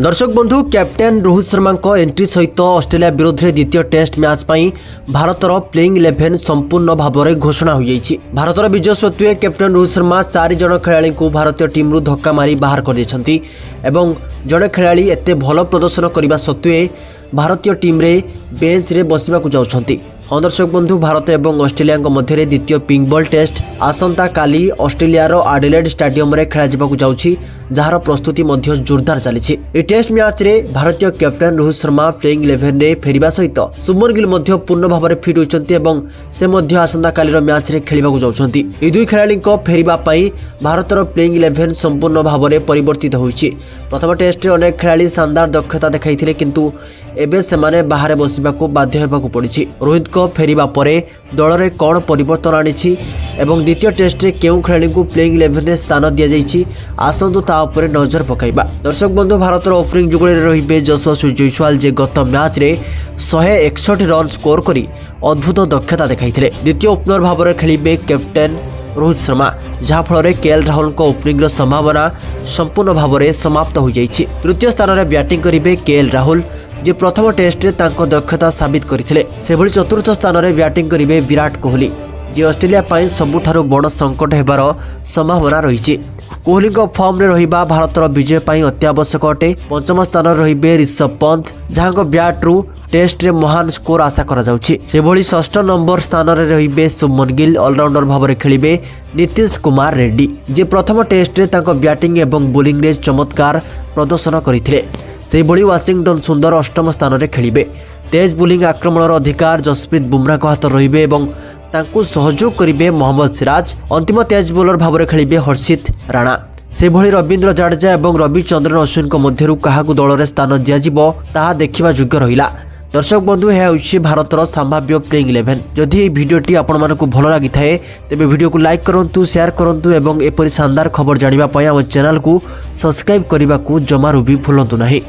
दर्शक बंधु captain Rohit Sharma entry सहित ऑस्ट्रेलिया विरोध में द्वितीय टेस्ट मैच पर भारतर प्लेइंग 11 संपूर्ण भाव में घोषणा हो जाएगी। भारतर विजय सत्वे कैप्टेन रोहित शर्मा 4 जन खेलाड़ी को भारतीय टीम धक्का मारी बाहर कर जड़े खेलाड़ी एत भल प्रदर्शन करने सत्वे भारतीय टीम रे बेंच रे बसवाक जाउछंती। हाँ दर्शक बंधु, भारत और ऑस्ट्रेलिया मध्य द्वितीय पिंक बॉल टेस्ट आसंता काली ऑस्ट्रेलियार एडिलेड स्टेडियम रे खेला जाबाकु जाउछि, जार प्रस्तुति मध्य जोरदार चली। टेस्ट मैच रे भारतीय कैप्टेन रोहित शर्मा प्लेइंग 11 रे फेरिबा सहित शुभमन गिल मध्य पूर्ण भाव में फिट होइछंती एवं से मध्य आसंता कालीर मैच रे खेलिबाकु जाउछंती। ए दुई खेलाड़ी फेरिबा पई भारतर प्लेइंग 11 संपूर्ण भाव में परिवर्तित होइछि। प्रथम टेस्ट रे अनेक खेलाड़ी शानदार दक्षता देखाइथिले, किंतु एबे सेमाने बाहर बसिबाकु बाध्य हेबाकु पड़िछि। रोहित को फेरिबा परे दल रे कोन परिवर्तन आनिछि एवं द्वितीय टेस्ट रे केउ खेलाड़ी को प्लेइंग 11 रे स्थान दिया जाइछि, आसंतु ता उपरे नजर पकाइबा। दर्शक बंधु, भारतर ओपनिंग जुगले रहिबे यशस्वी जयसवाल जे गत मैच रे 161 रन स्कोर करी अद्भुत दक्षता देखाइथिले। द्वितीय ओपनर भाव में खेलिबे कैप्टेन रोहित शर्मा, जहाँ फल केएल राहुल को ओपनिंग संभावना संपूर्ण भाव में समाप्त हो जाइछि। तृतीय स्थान में बैटिंग करिबे केएल राहुल, जे प्रथम टेस्ट रे तांको दक्षता साबित करथिले। सेभଳି चतुर्थ स्थान में बैटिंग करिबे विराट कोहली, जे ऑस्ट्रेलिया पाई सबुठारु बड़ संकट हेबार संभावना रही। कोहली फॉर्म रे रहिबा भारतर विजय पाई अत्यावश्यक अटे। पंचम स्थान रहिबे ऋषभ पंत, जहाँ बैट रु टेस्ट रे महान स्कोर आशा करा जाउछि। सेभଳି षष्ठ नंबर स्थान रे रहिबे शुभमन गिल, ऑलराउंडर भाव में खेलिबे नीतीश कुमार रेड्डी, जे प्रथम टेस्ट रे तांको बैटिंग एवं बोलिंग रे चमत्कार प्रदर्शन करथिले। सेभଳି वाशिंगटन सुंदर अष्टम स्थान में खेलिबे। तेज बोलिंग आक्रमणर अधिकार जसप्रीत बुमराह को हाथ रहिबे एवं तांकु सहयोग करिबे मोहम्मद सिराज। अंतिम तेज बोलर भाव में खेलिबे हर्षित राणा। सेभଳି रवींद्र जाडेजा एवं रविचंद्रन अश्विन मध्यरु काहाकु दल रे स्थान दियाजिबो ताहा देखिबा योग्य रहिला। दर्शक बंधु, यह होछि भारतर संभाव्य प्लेइंग 11। जदि ये भिडियोटी आपण मानकु भल लागि थाए तेबे भिडियो को लाइक करंतु, शेयर करंतु एवं एपरि शानदार खबर जानिबा पय हम चैनल को सब्सक्राइब करने को जमारू भी भूलंतु नहीं।